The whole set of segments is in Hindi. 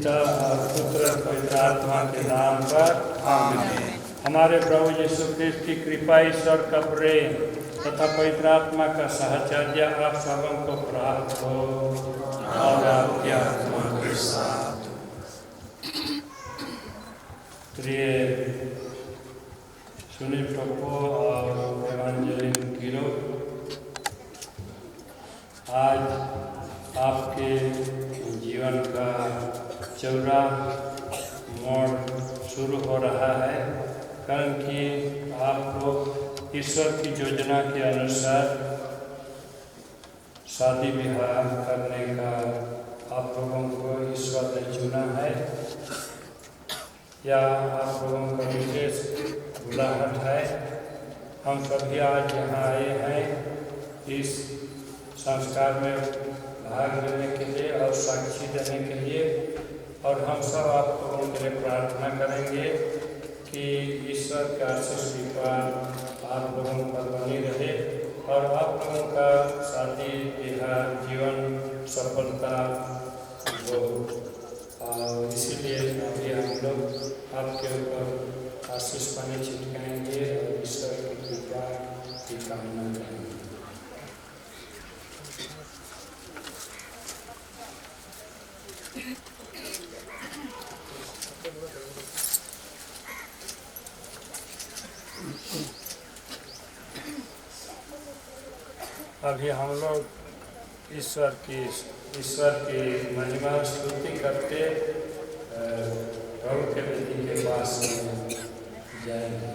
पिता और पुत्र और पवित्र आत्मा के नाम पर आमीन। हमारे प्रभु यीशु क्रिस्त की कृपा, ईश्वर का प्रेम तथा पवित्र आत्मा का साहचर्य आप सबों को प्राप्त हो और आपकी आत्मा के साथ। प्रिय सुनील टोपो और एवेंजेलिन गिरो, आज आपके जीवन का चौरा मोड़ शुरू हो रहा है, कारण कि आप लोग ईश्वर की योजना के अनुसार शादी विवाह करने का आप लोगों को ईश्वर ने चुना है, या आप लोगों का विशेष बुलाहट है। हम सभी आज यहाँ आए हैं इस संस्कार में भाग लेने के लिए और साक्षी देने के लिए, और हम सब आप लोगों के लिए प्रार्थना करेंगे कि ईश्वर का आशीष कृपा आप लोगों पर बनी रहे और आप लोगों का शादी विवाह जीवन सफलता हो। और इसीलिए अभी हम लोग आपके ऊपर आशीष पानी छिटकाएंगे और ईश्वर की कृपा की कामना करेंगे। अभी हम लोग ईश्वर की महिमा स्तुति करके प्रभु के बेटी के पास जाएंगे।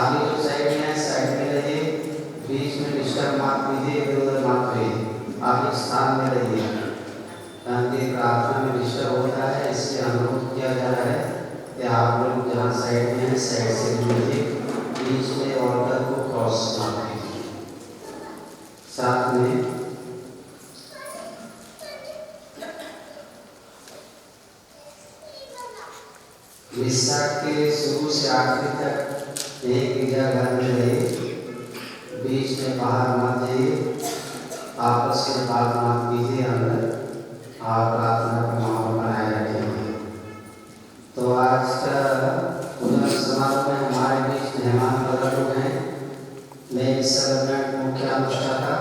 आगे जो साइड में है साइड में रहिए, बीच में डिस्टर्ब मत कीजिए, इधर उधर मत रहिए, आप एक स्थान में रहिए। क्योंकि प्रार्थना में डिस्टर्ब होता है, इसलिए अनुरोध किया जा रहा है कि आप लोग जहाँ साइड में हैं साइड से जुड़िए, बीच में ऑर्डर को क्रॉस मत कीजिए। साथ में मिस्सा के शुरू से आखिर तक एक गिरजाघर में रहिए, बीच में बाहर मत जाइए, आपस में बात मत कीजिए, अंदर आप प्रार्थना का माहौल बनाए रखेंगे। तो आज का पूजा समारोह में हमारे बीच मेहमान पधारे लोग हैं। मैं इस सर्वनाट मुख्य अनुष्ठाता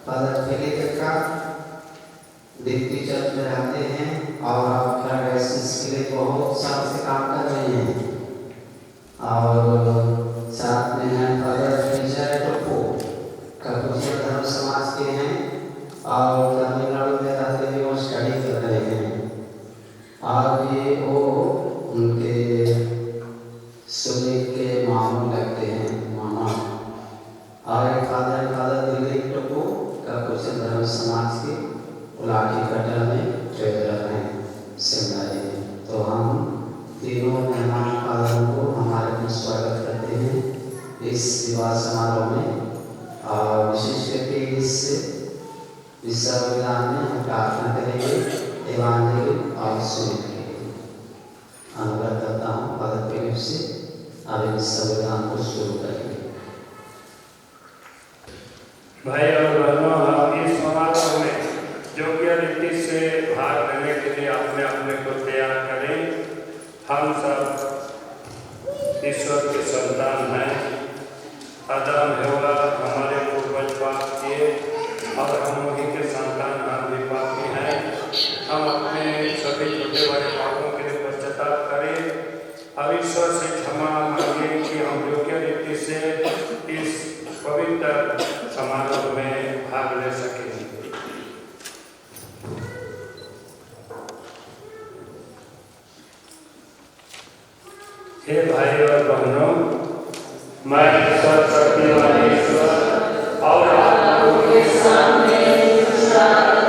फादर फिलिप का डिप्टी चर्च में रहते हैं और आपका डायसिस के लिए बहुत साल से काम कर रहे हैं। और साथ में हैं फादर विजय टोपो कपूचिया धर्म समाज के हैं और तमिलनाडु में रहते हुए वो स्टडी कर रहे हैं। और ये वो उनके सुनी के मामू लगते हैं, मामा। और एक फादर दिल्ली टोपो कपूचिया धर्म समाज के लाठी कटा में ट्रेजरर हैं सेमिनारी में। तो हम तीनों मेहमान फादरों को हमारे में स्वागत करते हैं इस विवाह समारोह में। और विशेष करके इस विश्वविद्यालय में हम प्रार्थना करेंगे एवांजलिक और सुनित के लिए। अनुरोध करता हूँ फादर फिलिप से अब इस संविधान को शुरू करेंगे। भाई और बहनों, इस समारोह में योग्य रीति से भाग लेने के लिए अपने अपने को तैयार करें। हम सब ईश्वर के संतान हैं। आदम हव्वा हमारे पूर्वज पाप किए और हम उन्हीं के संतान, हम भी पापी हैं। हम अपने सभी छोटे बड़े पापों के लिए पश्चाताप करें और ईश्वर से क्षमा मांगें कि हम योग्य रीति से इस पवित्र समारोह में भाग ले सकें। हे भाई और बहनों, मैं सर्वशक्तिमान ईश्वर और आप लोगों के सामने सब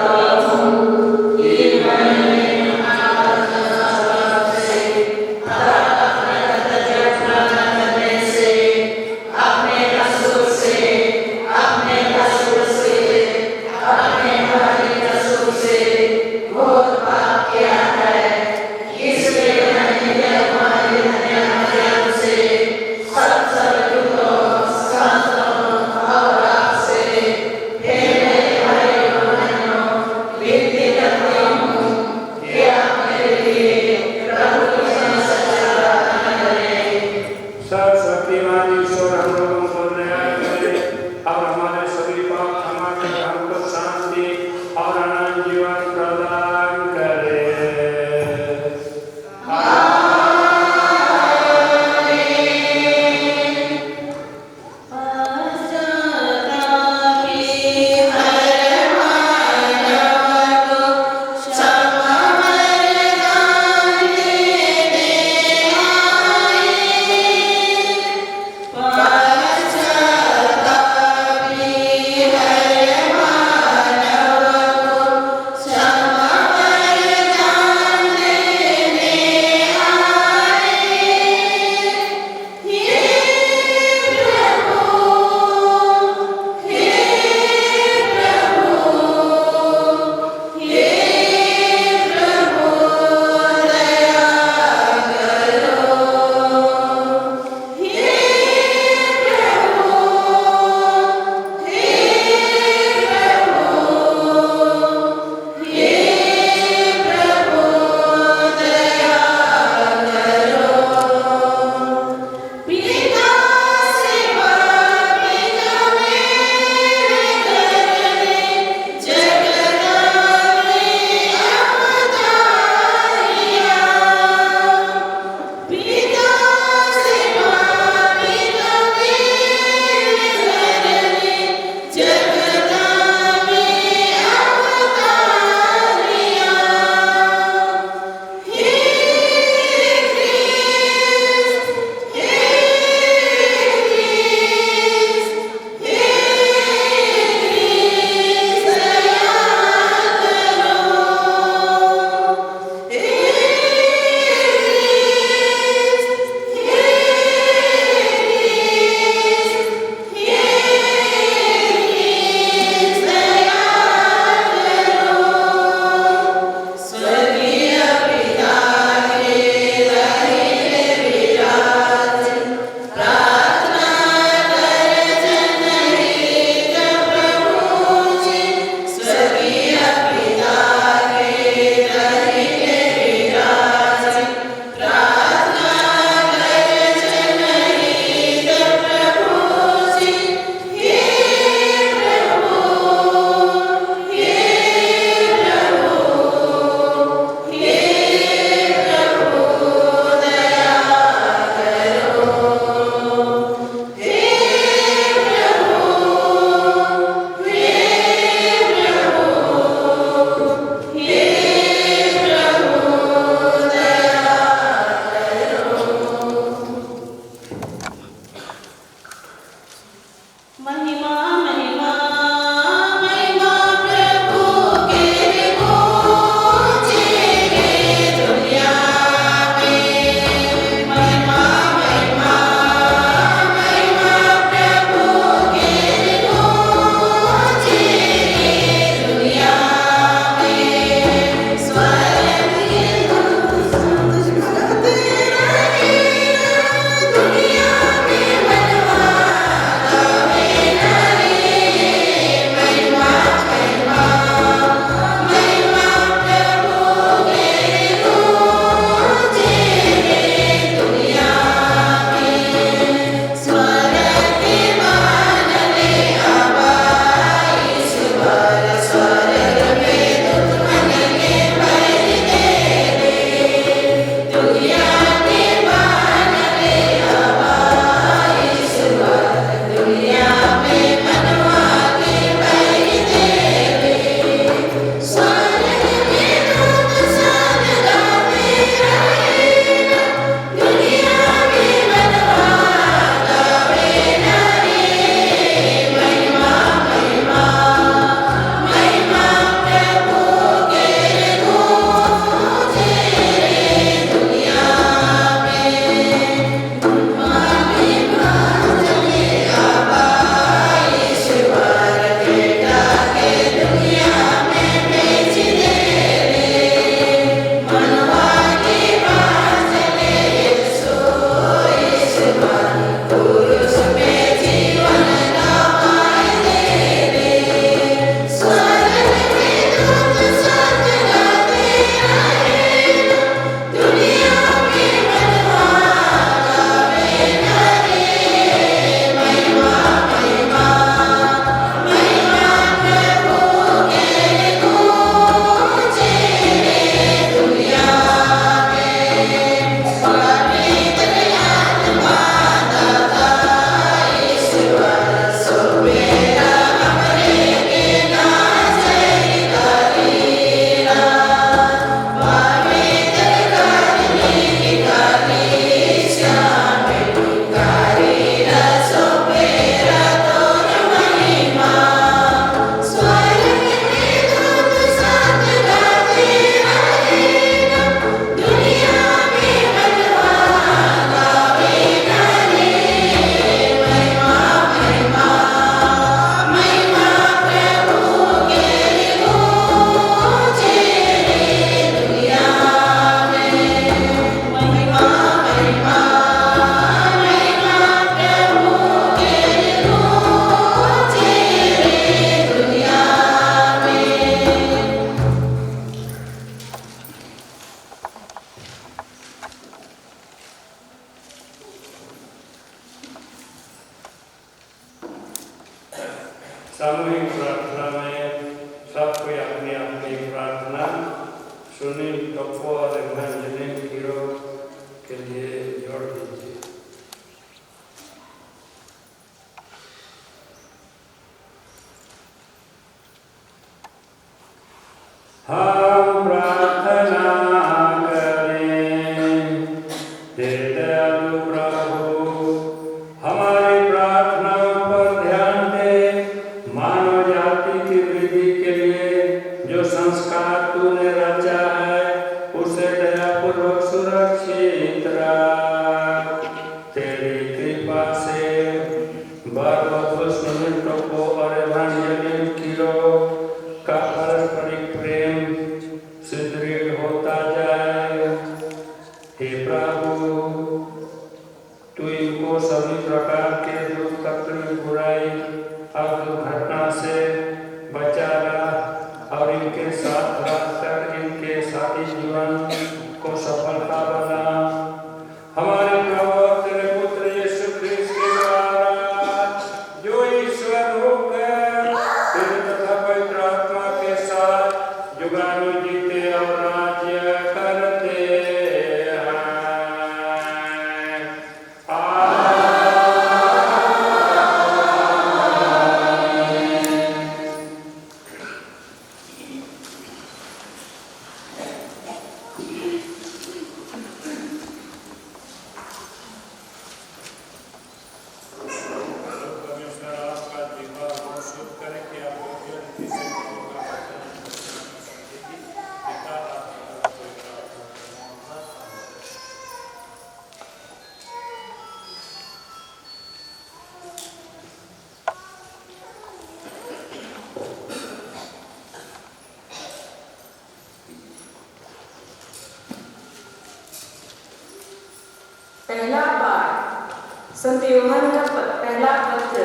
पहला पाठ संत यूहन्ना का पहला पत्र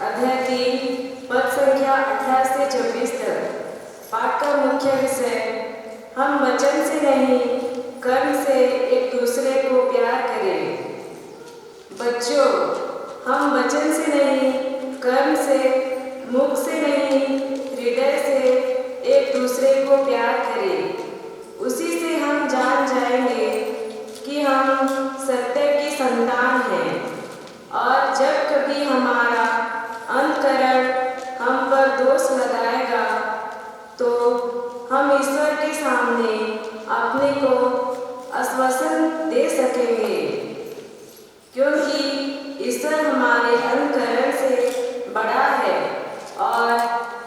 अध्याय 3 पद संख्या 18 से 26 तक। पाठ का मुख्य विषय हम वचन से नहीं कर्म से एक दूसरे को प्यार करें। बच्चों, हम वचन से नहीं कर्म से, मुख से नहीं हृदय से एक दूसरे को प्यार करें। उसी से हम जान जाएंगे कि हम सत्य की संतान हैं। और जब कभी हमारा अंतःकरण हम पर दोष लगाएगा तो हम ईश्वर के सामने अपने को आश्वासन दे सकेंगे, क्योंकि ईश्वर हमारे अंतःकरण से बड़ा है और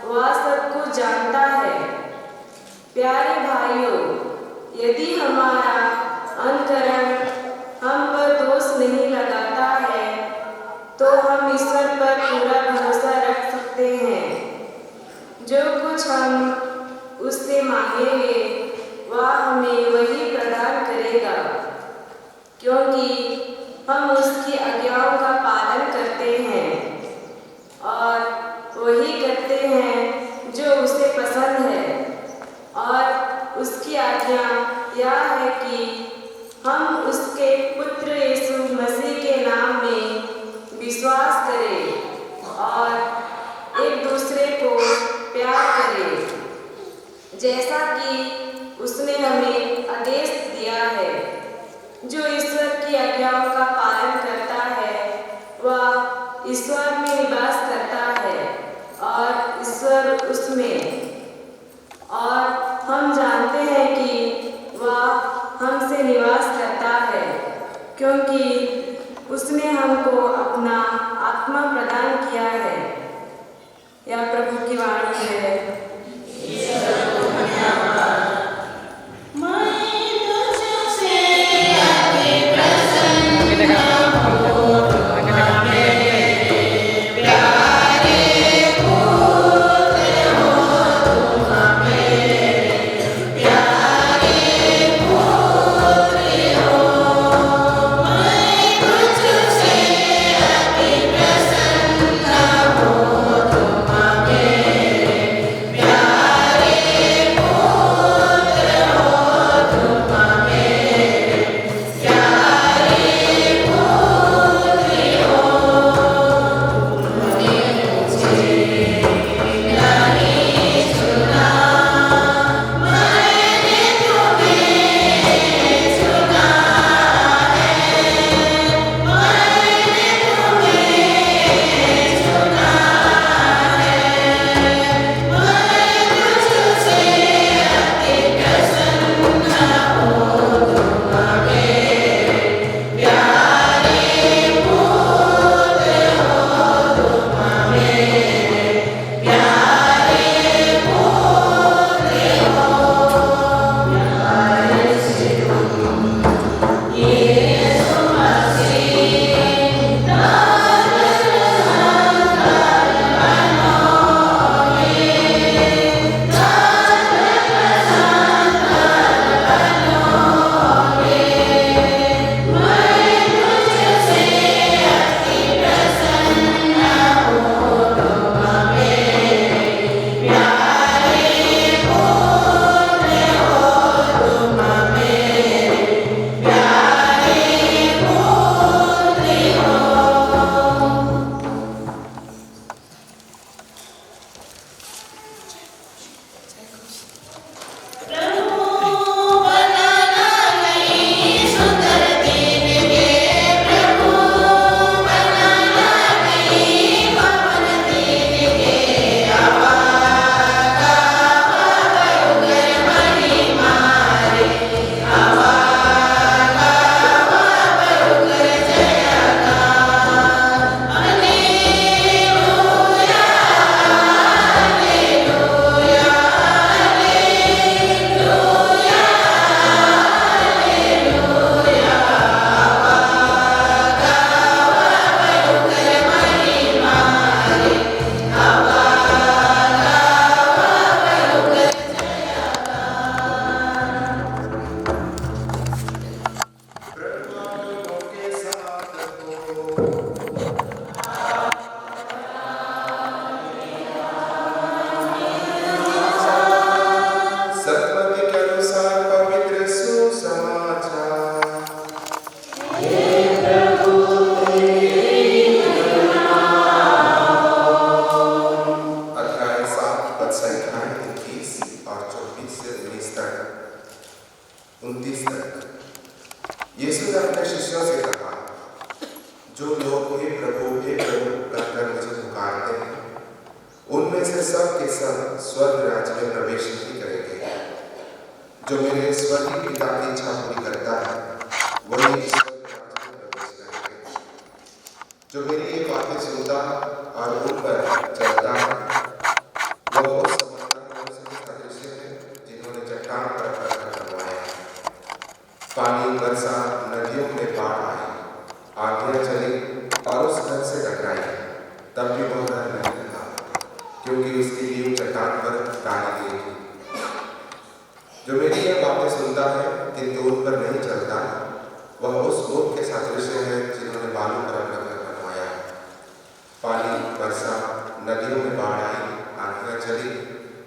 वह सब कुछ जानता है। प्यारे भाइयों, यदि हमारा अंतःकरण हम पर दोष नहीं लगाता है तो हम ईश्वर पर पूरा भरोसा रख सकते हैं। जो कुछ हम उससे मांगेंगे वह हमें वही प्रदान करेगा, क्योंकि हम उसकी आज्ञाओं का पालन करते हैं और वही करते हैं जो उसे पसंद है। और उसकी आज्ञा यह है कि हम उसके पुत्र यीशु मसीह के नाम में विश्वास करें और एक दूसरे को प्यार करें, जैसा कि उसने हमें आदेश दिया है। जो ईश्वर की आज्ञाओं का पालन करता है वह ईश्वर में निवास करता है और ईश्वर उसमें। और हम जानते हैं कि वह हमसे निवास करता है, क्योंकि उसने हमको अपना आत्मा प्रदान किया है। यह प्रभु की वाणी है। प्यारे पुत्र हो 25 से 29 तक यीशु ने अपने शिष्यों से कहा, जो लोग हे प्रभु कहकर मुझे पुकारते हैं, उनमें से सब के सब स्वर्ग राज्य में प्रवेश नहीं करेंगे। जो मेरे स्वर्गीय पिता की इच्छा पूरी करता है, वही स्वर्ग राज्य में प्रवेश करेंगे। जो मेरी ये बातें सुनता और उन पर चलता है, वह उस समझदार से सदृश है जिन्होंने चट्टान पर पत्थर बनवाया। पानी बरसा, नदियों में बाढ़ आई, आंधियां चली और उस घर से टकराई, तब भी वह घर नहीं था, क्योंकि उसकी नींव चट्टान पर डाली गई थी। जो मेरी यह बातें सुनता है किंतु उन पर नहीं चलता, वह उस लोग के सदृश है जिन्होंने बालू पर अपना घर बनवाया। पानी बरसा, नदियों में बाढ़ आई, आंधियां चली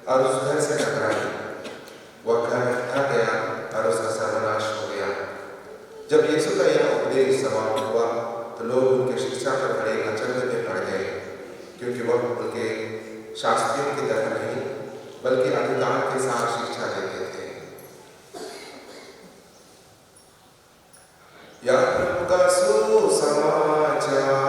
और उस घर से टकराई। वह घर ढह गया और उसका सर्वनाश हो गया। जब यीशु का यह उपदेश समाप्त हुआ तो लोग उनके शिक्षा पर बड़े अचंभे में पड़ गए, क्योंकि वह उनके शास्त्रियों की तरह नहीं बल्कि अधिकार के साथ शिक्षा देते थे। या प्रभु का सुसमाचार।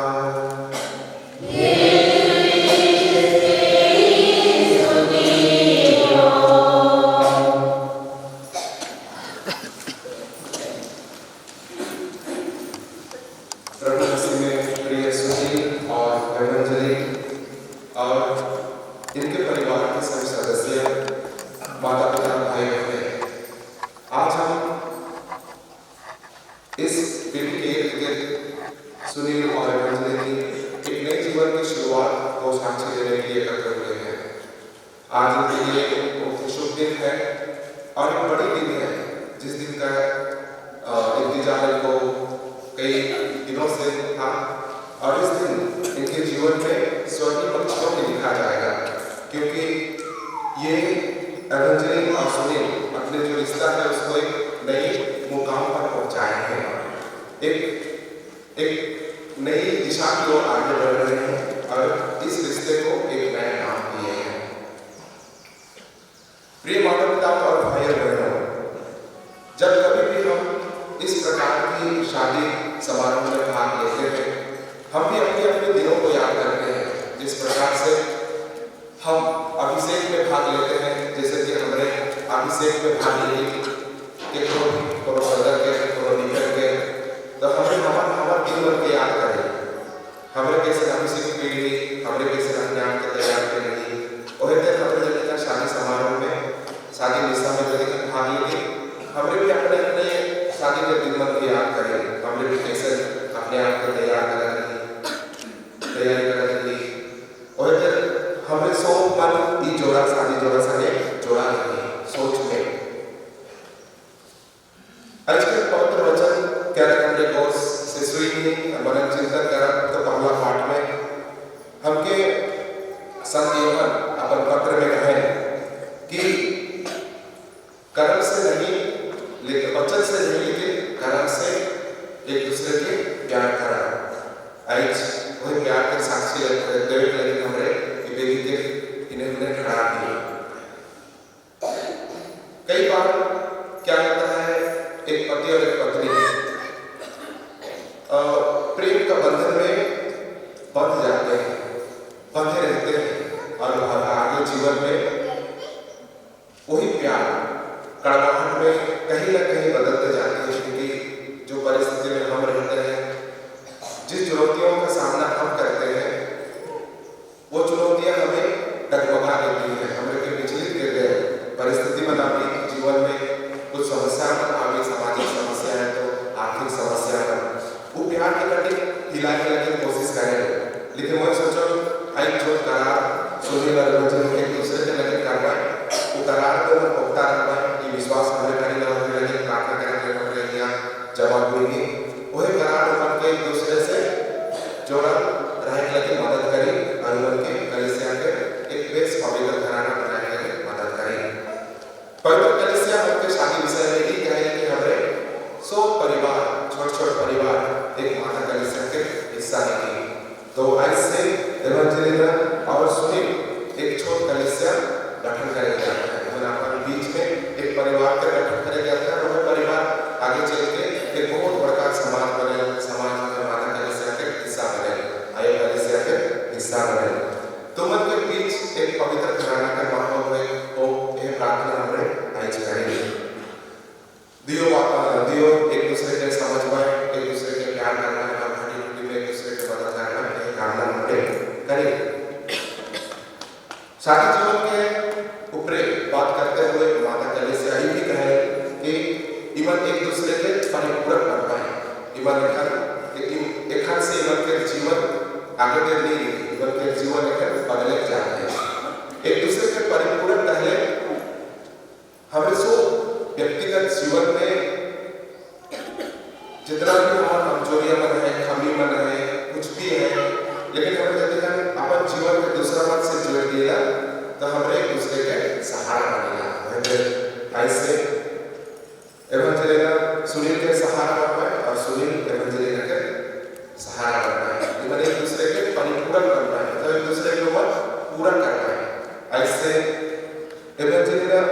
विश्वास हमारे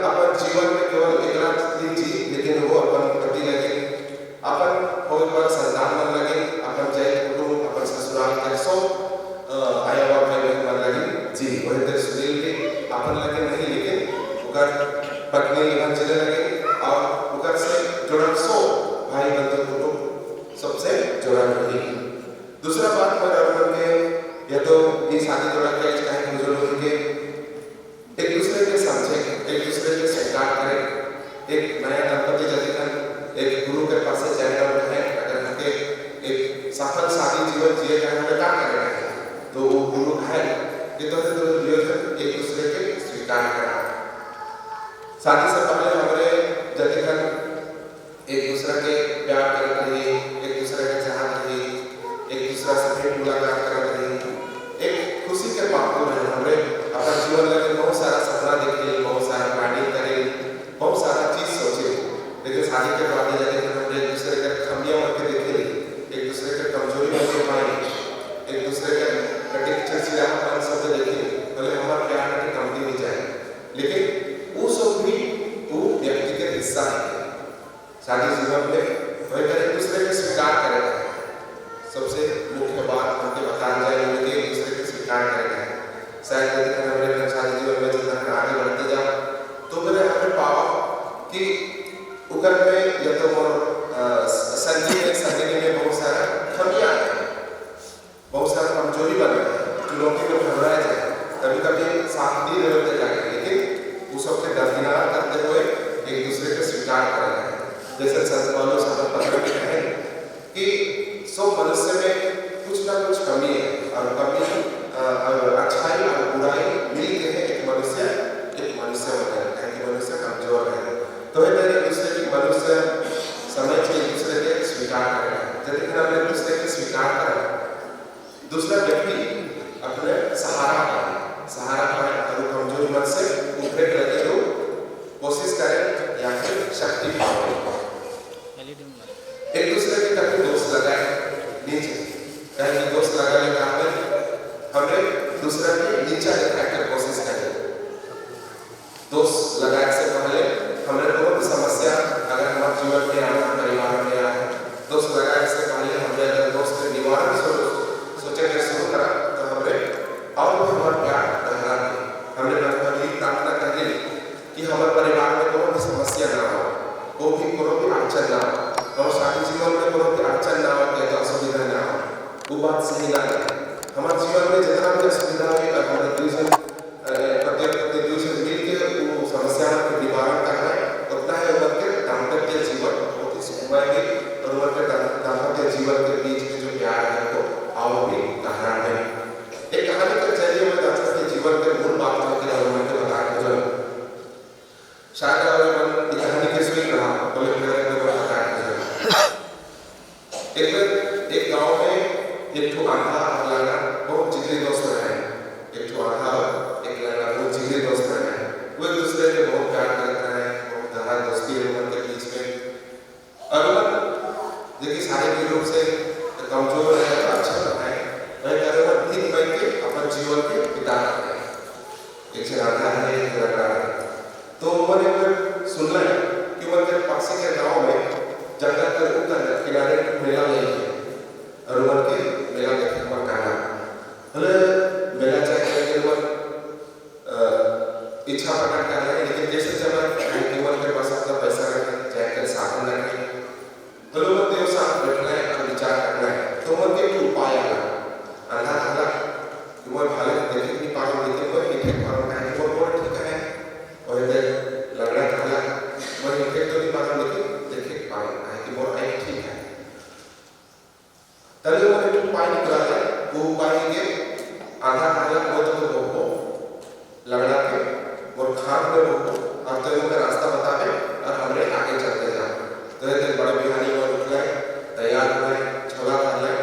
अपन जीवन में केवल एकला जी लेकिन वो अपन पति लगे अपन होए पर संतान मन लगे अपन जय कुटुंब अपन ससुराल के सो आया हुआ भाई बहन मन लगे जी वही तरह सुनील के अपन लगे नहीं लेकिन उकर पत्नी लगन चले लगे और उकर से जुड़न सो भाई बंधु कुटुंब सबसे जुड़न रही। दूसरा बात पर अपन के या तो ये शादी जोड़ा के चाहे बुजुर्ग के एक दूसरे के समझे एक दूसरे के स्वीकार करें। एक नया दंपति जब एक गुरु के पास से जाएगा है अगर हमके एक सफल शादी जीवन जिए का हमें क्या करेगा तो वो गुरु है कि तो एक दूसरे के स्वीकार करा। शादी से पहले हमारे जब एक दूसरे के प्यार कर रही एक दूसरे के चाहत रही एक दूसरा से फिर मुलाकात कर रही एक खुशी के माहौल में हमरे अपना जीवन लगे बहुत सारा सपना देखे बहुत सारा प्लानिंग करे बहुत सारा चीज सोचे लेकिन शादी के बाद जाके हम एक दूसरे के कमियां मत के देखे एक दूसरे के कमजोरी मत के पाए एक दूसरे के कटिक चिड़चिड़ापन सब देखे भले हमारा प्यार के कमती नहीं जाए लेकिन वो सब भी वो व्यक्ति के हिस्सा है शादी जीवन में वही एक दूसरे के स्वीकार करेगा। सबसे मुख्य बात हमके बताया जाए कि एक दूसरे के स्वीकार करेगा। शायद यदि हमारे शादी जीवन में जब आगे बढ़ते जाओ तो मेरे हमें पावा कि उगर में या तो संजीवनी में बहुत सारा कमियां है बहुत सारा कमजोरी बने चुनौती में घबराया जाए कभी कभी शांति रहते लगे लेकिन उस सबके दरकिनार करते हुए एक दूसरे के स्वीकार करेगा। जैसे संत पौलुस अपने पत्र में कहे कि सब मनुष्य में कुछ ना कुछ कमी है और कमी अच्छाई और बुराई मिलके है एक मनुष्य होता है कि मनुष्य कमजोर है तो है एक दूसरे की मनुष्य समझ के एक दूसरे के स्वीकार करेगा। यदि हम एक दूसरे के स्वीकार करें दूसरा व्यक्ति अपने सहारा पाए और कमजोरी मन से उभरे लगे तो कोशिश करें या फिर शक्ति पाए। एक दूसरे के कभी दोस्त लगाए नीचे कहीं दोस्त लगाने का हमें दूसरे के नीचा दिखाने की कोशिश करें। दोस्त लगाने से पहले हमें कोई भी समस्या अगर हमारे जीवन में आना परिवार में आए दोस्त लगाने से पहले हमने अगर दोस्त के निवारण सोचेंगे शुरू करा तो हमें और भी हमारा प्यार गहरा हमने प्रार्थना कर ली कि हमारे परिवार में कोई भी समस्या ना हो कोई भी अड़चन ना हो और शादी जीवन में कोई भी अड़चन ना हो या असुविधा ना हो वो बात सही ना है। हमारे जीवन में जितना भी असुविधा है हमारे दूसरे मिल के वो समस्या के निवारण करना है उतना है उम्र के दाम्पत्य जीवन बहुत ही सुखमय है और उम्र के दाम्पत्य जीवन के बीच में जो प्यार है वो और भी गहरा है। एक कहानी के जरिए में दाम्पत्य जीवन के मूल बातों के बारे में बताया शायद कहानी के स्वीक रहा बोले एक गांव में एक ठो आंधा लगा बहुत जिगरी दोस्त रहे एक ठो आंधा एक लगा बहुत जिगरी दोस्त रहे वो एक दूसरे के बहुत प्यार करते हैं बहुत गहरा दोस्ती है उनके बीच में अगर देखिए शारीरिक रूप से कमजोर है तो अच्छा है वही अगर ठीक बन के अपन जीवन के बिता सकते हैं। एक से आंधा है एक लगा है तो मैंने सुन लिया कि वो पास के गांव में जंगल के ऊपर किनारे मेला नहीं है और उमर के मेला देखने को कहना भले मेला चाहे कि उमर इच्छा प्रकट कर रहे हैं लेकिन जैसे जब उमर के पास अपना पैसा रखे चाहे कर साधन रखे भले उमर देव साथ बैठना है और विचार करना है तो उमर के एक उपाय आना अंधा अंधा उमर भाले देखे नहीं पाओ लेकिन वो एक एक पाओ है वो बहुत ठीक है और इधर लगना था मैं एक तो नहीं पाता लेकिन देखे पाओ है कि वो एक ठीक है तभी वो एक उपाय निकला है वो उपाय के आधा आधा वो तो वो लगना के वो खान में वो अब तो उनका रास्ता बता दे और हमने आगे चलते जाओ तो ये बड़े बिहारी वो निकला है तैयार हुआ है छोला खा लिया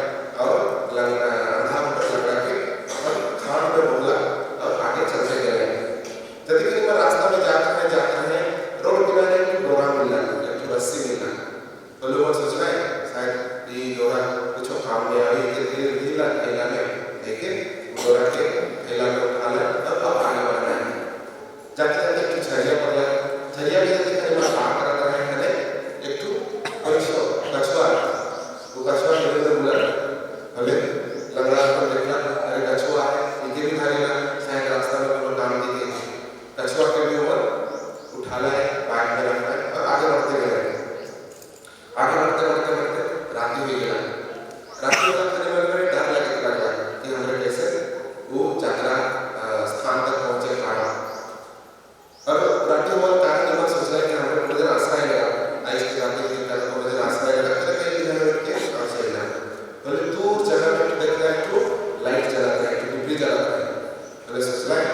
और लगना आधा लगा के और खान में बोला और आगे चलते गए तभी कि वो रास्ता में जाता है रोड किनारे एक डोरा मिल रहा है एक रस्सी मिल रहा है तो लोग सोच रहे हैं शायद ये डोरा कुछ काम में आई कि धीरे धीरे थैला में लेके डोरा के थैला में उठा ले तब आगे बढ़ना है जाते जाते कुछ छरिया पड़ गया जरिया भी देखने में काम करता है मैंने एक तो कछुआ वो कछुआ मेरे अंदर बुला हमें लग रहा है देखना अरे कछुआ है इनके भी धारे ना शायद रास्ता में लोग काम दिए कछुआ के भी ऊपर उठाना है बैग में रखना है और आगे बढ़ते गए रात हो गया रात में डर लगा कि हमें कैसे वो यात्रा स्थान तक पहुंचे खाना और रात में कारण जब सोच रहा है कि हमें थोड़ी देर आश्रय लगा आइस के रात में थोड़ी देर आश्रय लगा तो कहीं जगह बैठ के आश्रय लगा पहले दूर जगह में देख रहा है तो लाइट जला रहा है डिब्बी जला रहा है पहले सोच रहा है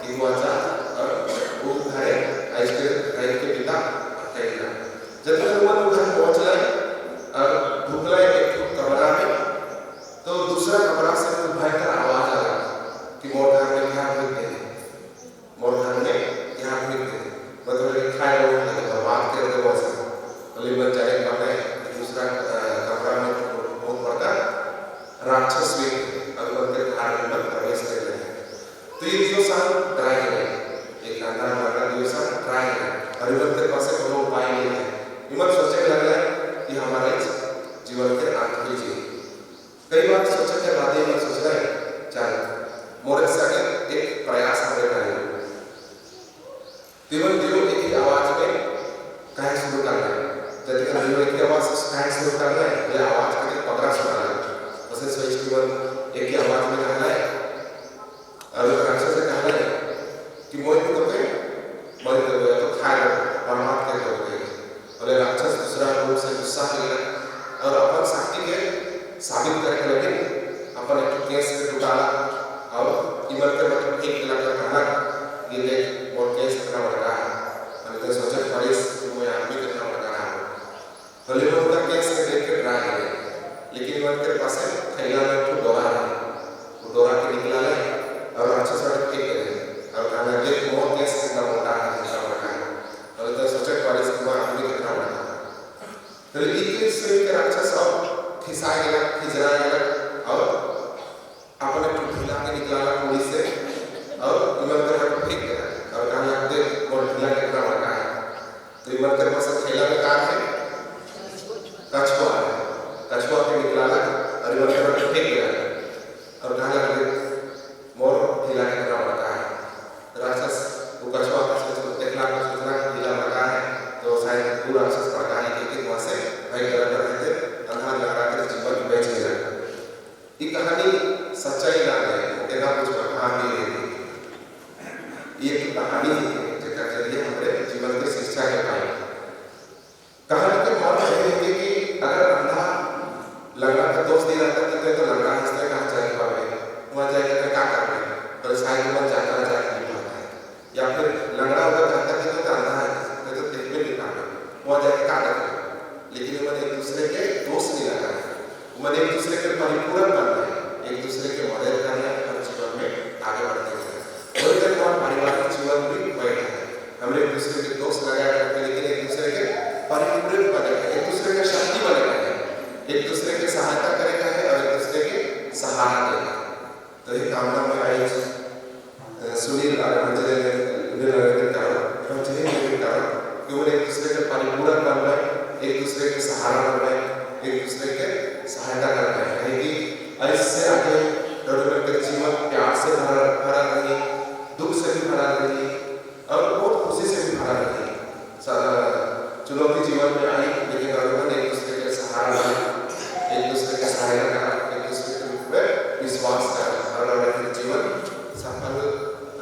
कि वो अच्छा और वो है आइस के पिता कहेगा जब तक वो घर पहुंच रहा है और ढुकला एक कमरा में तो दूसरा कमरा से भयंकर आवाज आ रहा कि मोर घर में क्या भूलते हैं मोर घर में क्या भूलते हैं मतलब खाए लोग बात कर रहे हो ऐसा अली बन जाए कमरे दूसरा कमरा में बहुत बड़ा राक्षस भी अगल के घर में प्रवेश कर रहे हैं तो ये दिवसान ट्राई करें एक अंदर दिवसान ट्राई करें हरिवंत के पास कोनो उपाय नहीं है इमन सोचने लग रहा है कि हमारे जीवन के आखिरी जीवन कई बार सोचने के बाद में सोच रहा है चल मोरे सागे एक प्रयास हमें करेंगे केवल जो एक ही आवाज में कहे शुरू करना है जब तक जो एक ही आवाज कहे शुरू करना है ये आवाज के पकड़ा सुना है उसे सोच केवल एक ही आवाज में कहना है और राक्षस से कहना है कि मोरे को तो मर गए तो खाए और मार के दोगे और राक्षस दूसरा रूप से गुस्सा हो गया और अपन शक्ति के साबित करके लगे अपन एक केस से उठाला और इमर के मतलब एक लगा कहना ये देख और केस कितना बड़ा है और इधर सोचा पुलिस वो आदमी कितना बड़ा है भले वो उनका केस के देख के ट्राई करे लेकिन इमर के पास थैला में तो डोरा है वो डोरा के निकला है और अच्छा सा ठीक करे और कहना देख वो केस कितना बड़ा है कितना बड़ा है और इधर सोचा पुलिस को आदमी कितना बड़ा है तो एक से एक राक्षस और खिंचा गया और अपने ढीला के निकला पुलिस से और इमरकर को फेंक दिया और कहना देख मोर ढीला कितना बड़ा है तो इमरकर पास थैला में कहा है कछुआ के निकला और इमरकर को फेंक दिया और कहना देख मोर ढीला कितना बड़ा है राक्षस वो कछुआ का देखना ढीला लगा है तो शायद पूरा राक्षस पड़ा है कि वहां से भय कर रहे थे अंधार लगा कर जीवन बेच गया ये कहानी सच्चाई ना है तेरा कुछ कहानी है ये एक कहानी है जिसका जरिए हमारे जीवन की शिक्षा के पाए कहानी के मतलब है कि अगर अंधा लंगड़ा का दोस्त नहीं रहता तो लंगड़ा हंसते कहाँ जाएगा भाई वहाँ जाएगा तो क्या कर रहे हैं पर शायद वहाँ जाकर नहीं पाता है या फिर लंगड़ा होकर कहता है तो अंधा है तो देखने नहीं पाता वहाँ जाकर क्या कर रहे हैं लेकिन मैंने एक दूसरे के दोस्त नहीं लगा है मैंने एक दूसरे के परिपूरक बनना है एक दूसरे के मदद करना है हर जीवन में आगे बढ़ते हैं और जब हमारा पारिवारिक जीवन भी बैठा है हमने एक दूसरे के दोस्त लगाया करते लेकिन एक दूसरे के परिपूरक बनेगा एक दूसरे के शक्ति बनेगा है एक दूसरे के सहायता करेगा है और एक दूसरे के सहारा देगा तो ये कामना में आई सुनील और अंजलि ने कि वो एक दूसरे के परिपूरक बन रहे एक दूसरे के सहारा बन रहे एक दूसरे के सहायता कर रहे हैं कि ऐसे आगे के जीवन प्यार से भरा रहे दुख से भी भरा रहे और बहुत खुशी से भी भरा रहे चुनौती जीवन में आई लेकिन एक दूसरे के सहारा बने एक दूसरे के सहायता करा एक दूसरे के रूप में विश्वास करा और जीवन सफल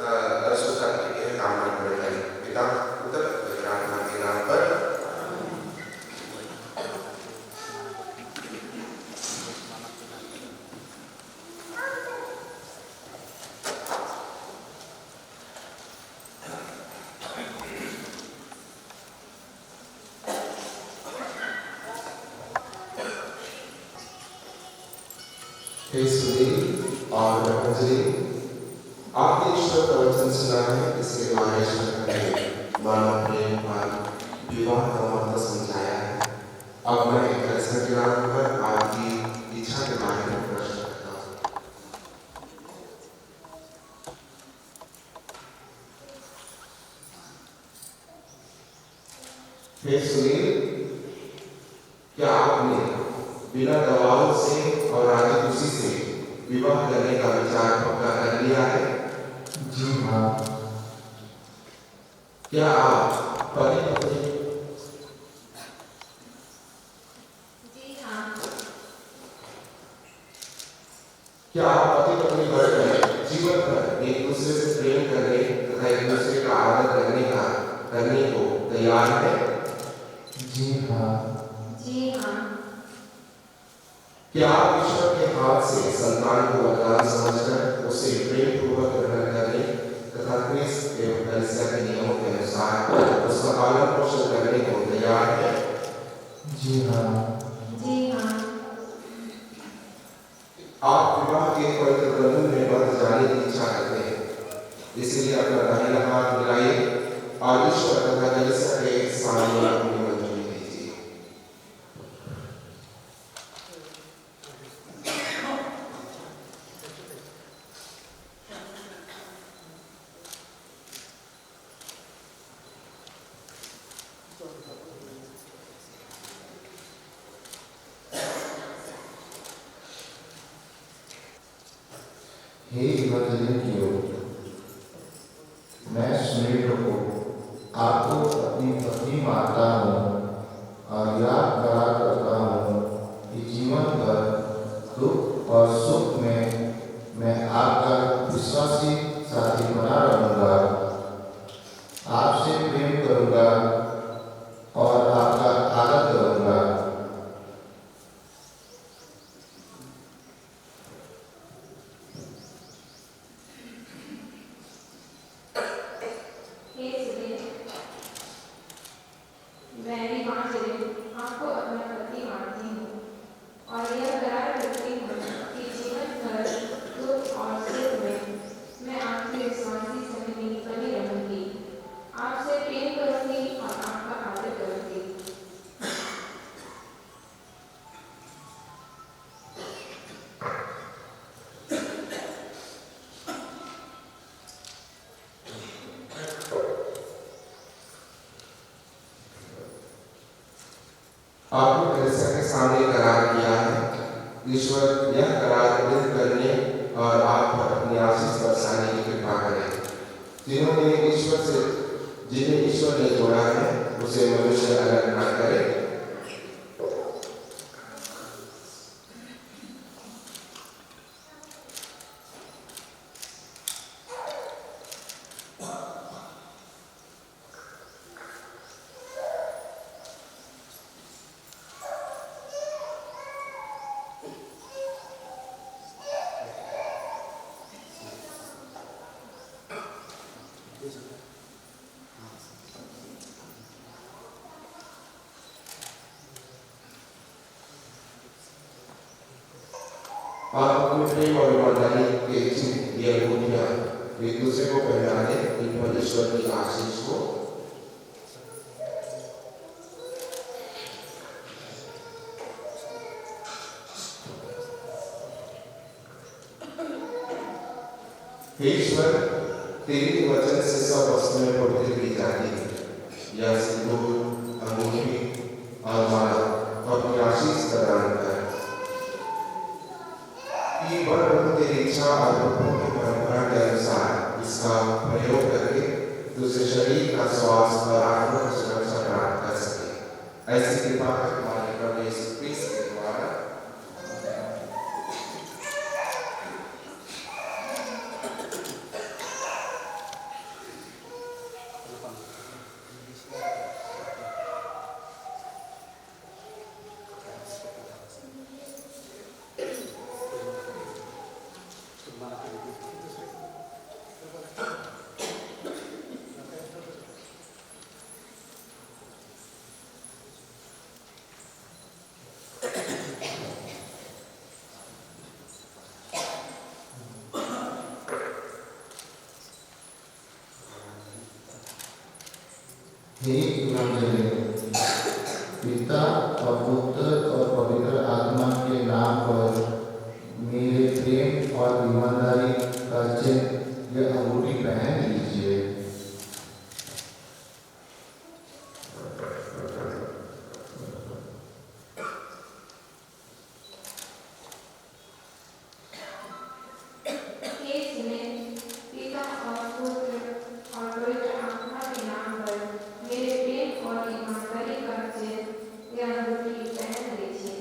और सुखद कामना करेगा पिता पुत्र प्रार्थना के नाम पर और अंजलि आपने ईश्वर का वचन सुना है इसके द्वारा ईश्वर का मानव प्रेम और विवाह का महत्व समझाया है अब मैं एक ऐसा ज्ञान पर आपकी इच्छा के बारे में प्रश्न करता हूँ हे सुनील, क्या आपने बिना दबाव से और राजी खुशी से विवाह करने का विचार पक्का कर लिया है? जी हाँ। क्या आप पति पत्नी क्या आप पति पत्नी बनकर जीवन भर एक दूसरे से प्रेम करने तथा एक दूसरे का आदर करने को तैयार है? जी हाँ। जी हाँ। क्या आप ईश्वर के हाथ से संतान को वरदान समझकर उसे प्रेम पूर्वक ग्रहण करने तथा क्रिस्त एवं कलीसिया के नियमों के अनुसार उसका पालन पोषण करने को तैयार है? जी हाँ। जी हाँ। आप विवाह के पवित्र बंधन में बंध जाने की इच्छा करते हैं, इसलिए अपना दाहिना हाथ मिलाइए और ईश्वर तथा कलीसिया के सामने अपनी मंजूरी दीजिए। हे इवांजेलिस्टियों, मैं सुनील को आपको अपनी पत्नी मानता हूँ और याद करा करता हूँ कि जीवन भर दुख और सुख में मैं आपका विश्वासी साथी बना रहूँगा, आपसे प्रेम करूँगा और आपका आदर करूँगा। मैं भी आपको अपना पति मानती हूँ और यह करार करती हूँ कि जीवन भर दुख और सुख में मैं आपके विश्वासी संगी बनी रहूंगी, आपसे प्रेम करूंगी और आपका आदर करूंगी। आपने कलीसिया के सामने करार किया है। ईश्वर यह करार पूर्ण करने और आप पर अपनी आशीष बरसाने की कृपा करें। जिन्हें ईश्वर ने जोड़ा है उसे मनुष्य अलग न करे। आप अपने प्रेम और ईमानदारी के चिन्ह ये अंगूठियां एक दूसरे को पहना दे, इन पर ईश्वर की आशीष हो। हे ईश्वर, तेरे वचन से सब वस्तुएं पवित्र की जाती है। यह सिंदूर, अंगूठी और माला अपनी आशीष प्रदान कर। ये वर तेरी इच्छा और प्रभु की परंपरा के अनुसार इसका प्रयोग करके दूसरे शरीर का स्वास्थ्य और आत्मा की सुरक्षा प्राप्त कर सके। ऐसी कृपा कर हमारे प्रभु यीशु क्रिस्त के द्वारा। हे इवांजेलिस्ट, पिता और पुत्र और पवित्र आत्मा के नाम पर मेरे प्रेम और ईमानदारी का चिन्ह यह अंगूठी पहन लीजिए। ઈમાનદારી કરજે ત્યાં રોટલી પહેરે છે.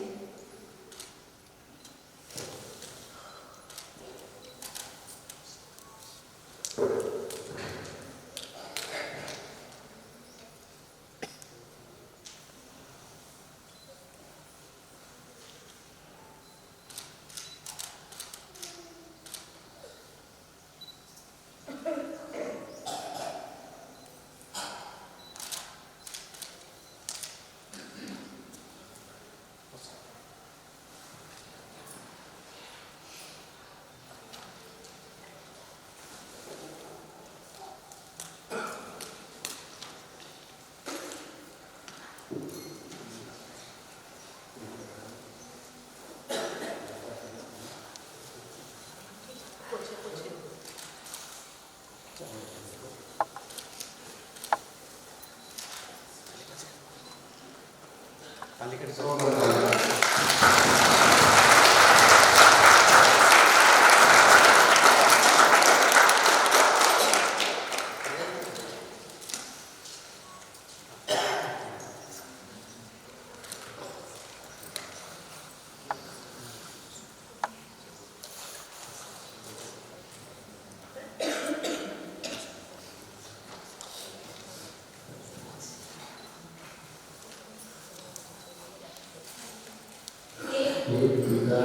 एक पिता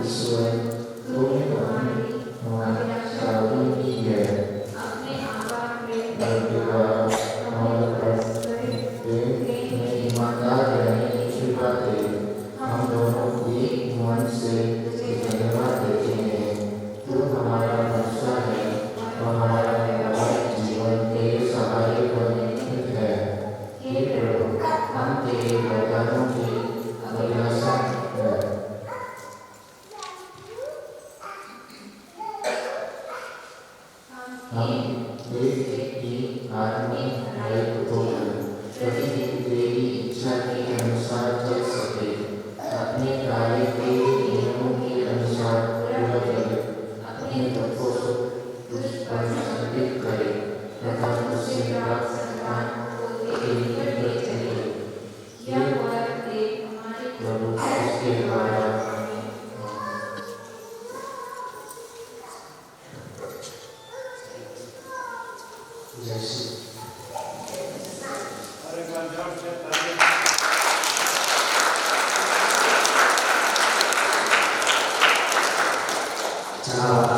ईश्वर तुमने हमारी शादी की है अपने आकार में हमारे पास में ईमानदार रहने की कृपा दे. हम दोनों एक मन से धन्यवाद देते हैं. तू हमारा भरोसा है और हमारा वैवाहिक जीवन तेरे सहारे पर निर्मित है. हे प्रभु, हम तेरे वरदानों की अभिलाषा है. हम एक ही आदमी भाई को प्रतिदिन तेरी इच्छा के अनुसार चल सके. अपने कार्य के नियमों के अनुसार पूरा करे. अपने दुखों को तुझ पर समर्पित करे तथा उससे प्राप्त सम्मान को तेरे निकट ले चले. यह वर दे हमारे प्रभु उसके द्वारा. जय श्री और एक बार जोर से ताली. प्रभु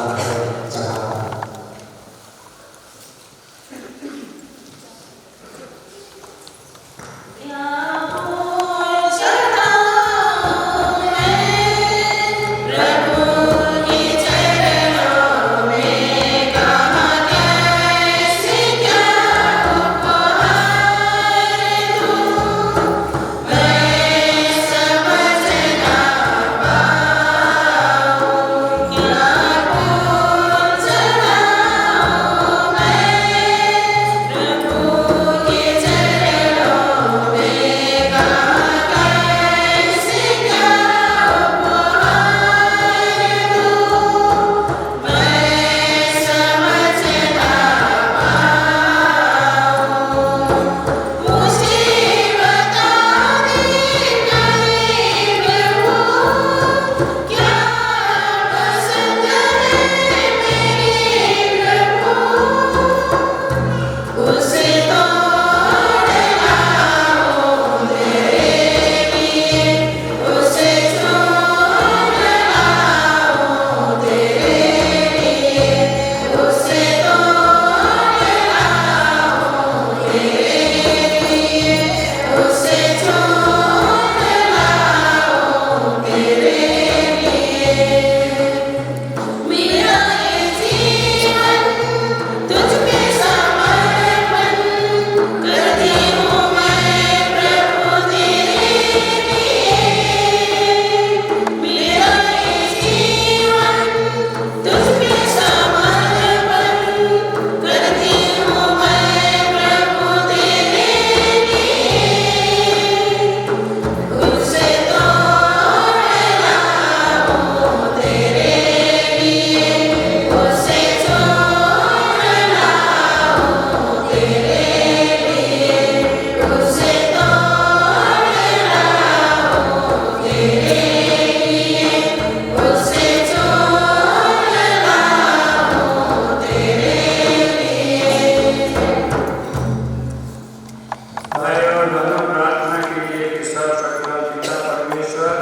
मैं और दोनों प्रार्थना के लिए कि सर्वशक्तिमान पिता परमेश्वर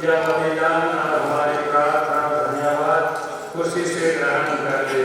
यह बलिदान और हमारी प्रार्थना धन्यवाद खुशी से ग्रहण कर ले।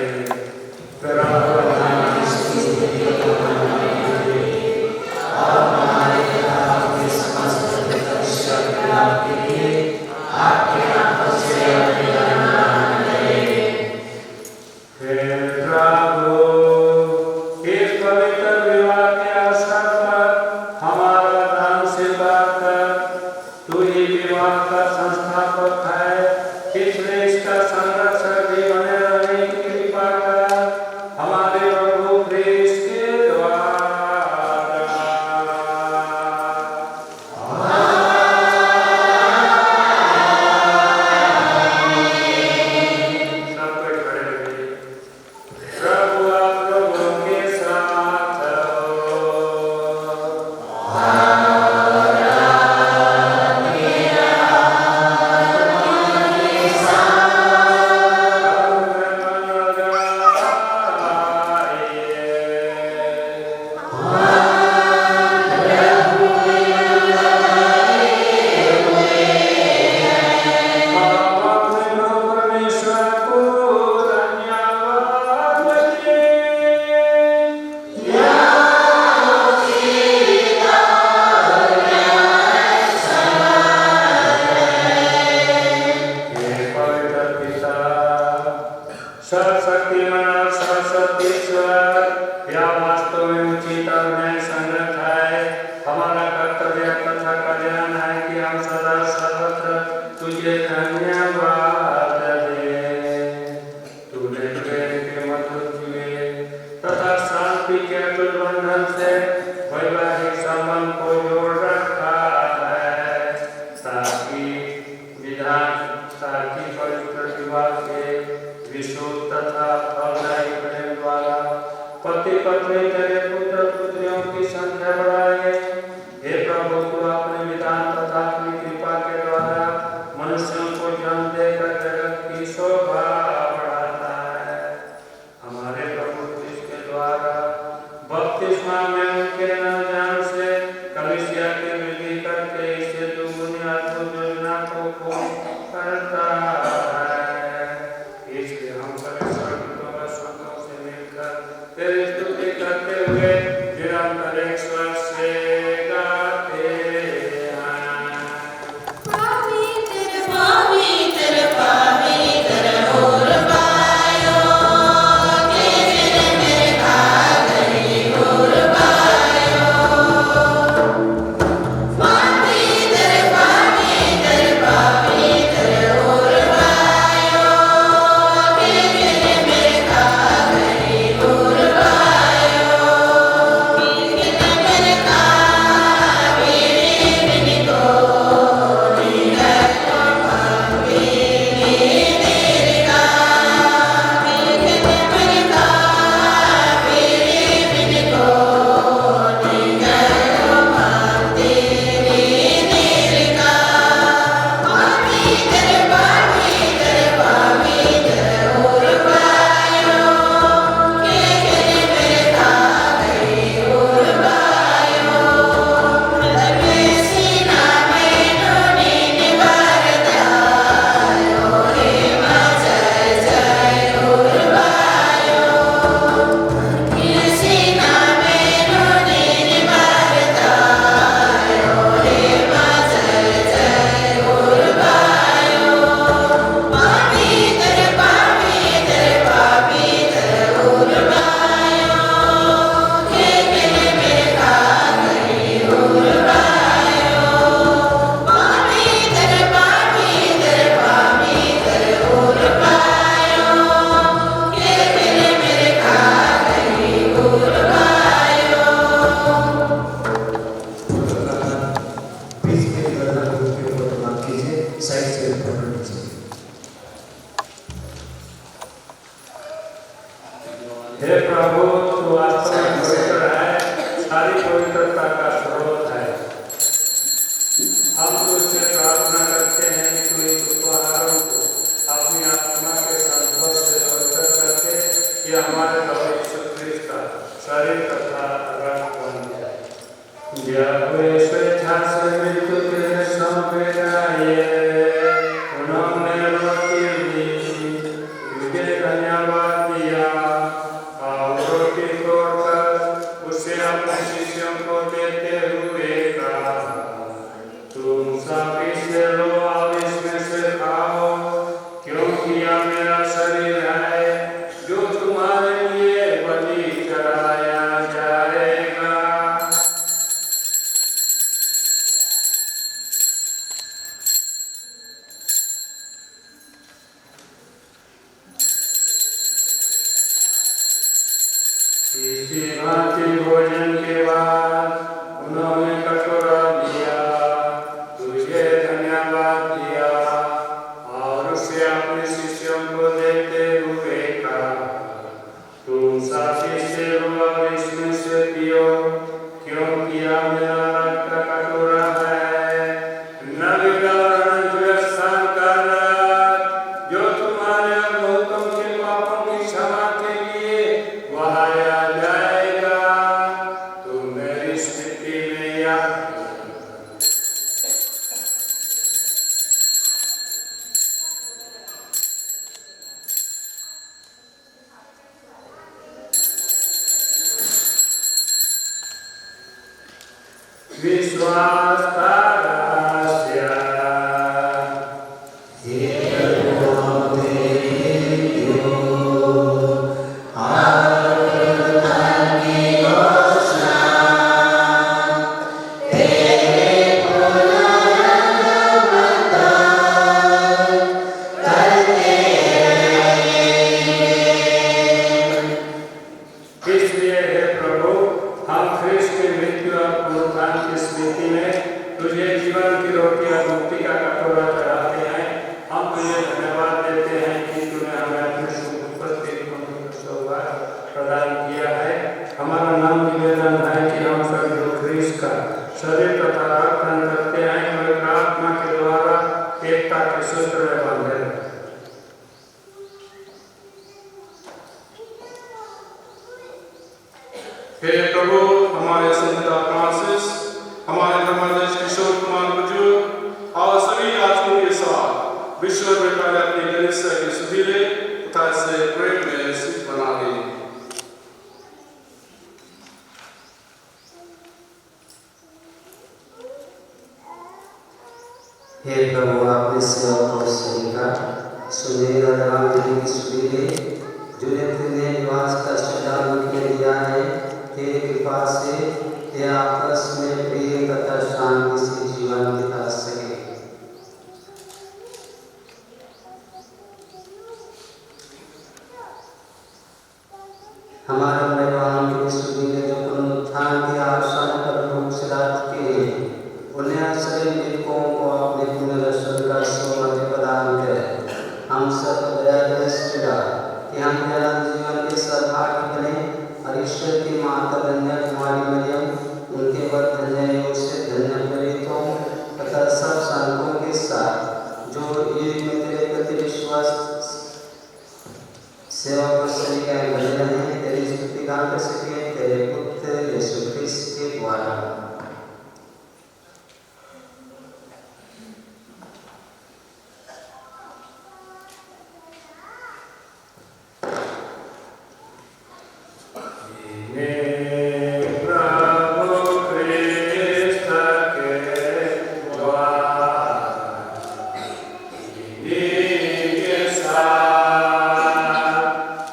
हे प्रभु तू वास्तव में पवित्र है, सारी पवित्रता का स्रोत है। हम तुझसे प्रार्थना करते हैं कि तू इस उपहारों को अपनी आत्मा के संभव से पवित्र करके ये हमारे प्रभु यीशु क्रिस्त का शरीर तथा रक्त बन जाए। जब स्वेच्छा से मृत्यु के सौंपे गए, उन्होंने रोटी ली, तुझे धन्यवाद दिया और रोटी तोड़कर उसे अपने शिष्यों को देते हुए कहा, तुम सब इससे लो और इसमें से खाओ, क्योंकि यह मेरा शरीर है जो तुम्हारे लिए बलि चढ़ाया जाएगा। इसी भांति भोजन के बाद उन्होंने कटोरा लिया, तुझे धन्यवाद दिया और उसे अपने शिष्यों को देते हुए कहा, तुम सब इससे लो और इसमें से पियो, क्योंकि यह मेरा रक्त का कटोरा है, नवी और अनंत व्यवस्थान का रक्त, जो तुम्हारे और बहुतों के पापों की क्षमा के लिए बहाया जाएगा। तुम मेरी स्थिति में याद विश्वास का रहस्य। इसलिए हे प्रभु, हम ख्रीष्ट की मृत्यु और पुनरुत्थान की स्मृति में तुझे जीवन की रोटी और मुक्ति का कटोरा चढ़ाते हैं। हम तुझे धन्यवाद देते हैं कि तूने हमें अपने शुभ उपस्थिति को प्रदान किया है। हमारा नाम निवेदन है कि हम सभी ख्रीष्ट का शरीर तथा रक्त ग्रहण करते हैं, पवित्र आत्मा के द्वारा एकता के सूत्र में बंधे। हे प्रभु, हमारे संत फ्रांसिस, हमारे धर्माध्यक्ष किशोर कुमार बुजुर्ग और सभी याजकों के साथ विश्व व्यापार अपनी कलीसिया की सुधीले तथा इसे प्रेम में सिद्ध बना दी। हे प्रभु, आपने सेवा को स्वीकार सुनहरी राम की सुधीले जिन्हें तेरे निवास का सुझाव के दिया है, तेरी कृपा से ये आपस में प्रिय तथा शांति से जीवन बिता सके। हमारे मेहमान के सुधीले जो पुनरुत्थान के आसन पर रूप से रखते हैं, उन्हें सभी मृतकों को अपने पुनर्जन्म का सौभाग्य प्रदान करे। हम सब दया दृष्टिया कि हम जन्म जीवन के सद्भाग्य बने और ईश्वर की माता धन्य कुमारी मरियम, उनके वर धन्य योसेफ, धन्य प्रेरितों तथा सब संतों के साथ जो एक में तेरे प्रति विश्वास सेवा को स्वीकार बने रहे, तेरी स्तुति कर सके तेरे पुत्र यीशु ख्रिस्त के द्वारा।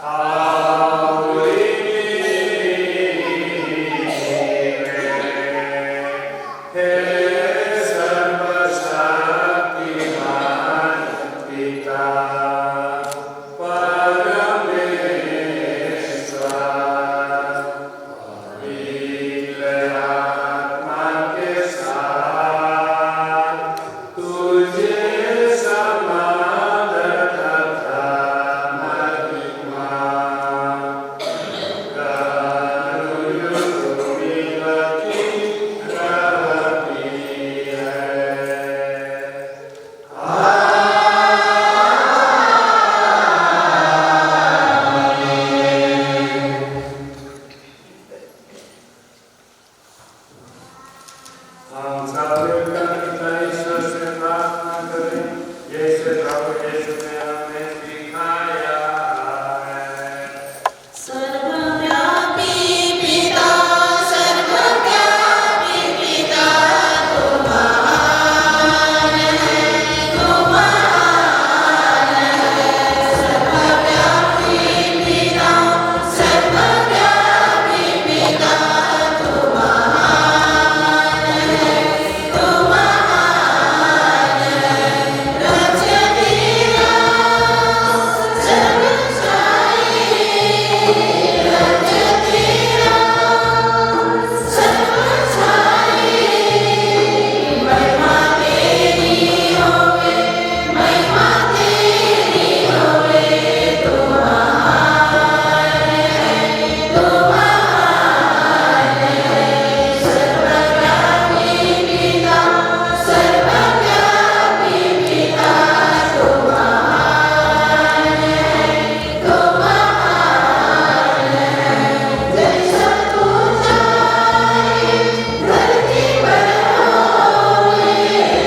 Ah हम सब मिलकर पिता ईश्वर से प्रार्थना करें, जैसे प्रभु यीशु ने हमें सिखाया है। सर्वव्यापी पिता, सर्वव्यापी पिता, तू महान है, तू महान है। सर्वव्यापी पिता, सर्वव्यापी पिता, तू महान है, तू महान है। राज्य तेरा सर्व छाए, राज्य तेरा सर्व छाए। महिमा तेरी होवे, महिमा तेरी होवे। तू महान है, तू महान है। सर्वव्यापी पिता, सर्वव्यापी पिता, तू महान है, तू महान है। जैसा तू चाहे धरती पर होवे,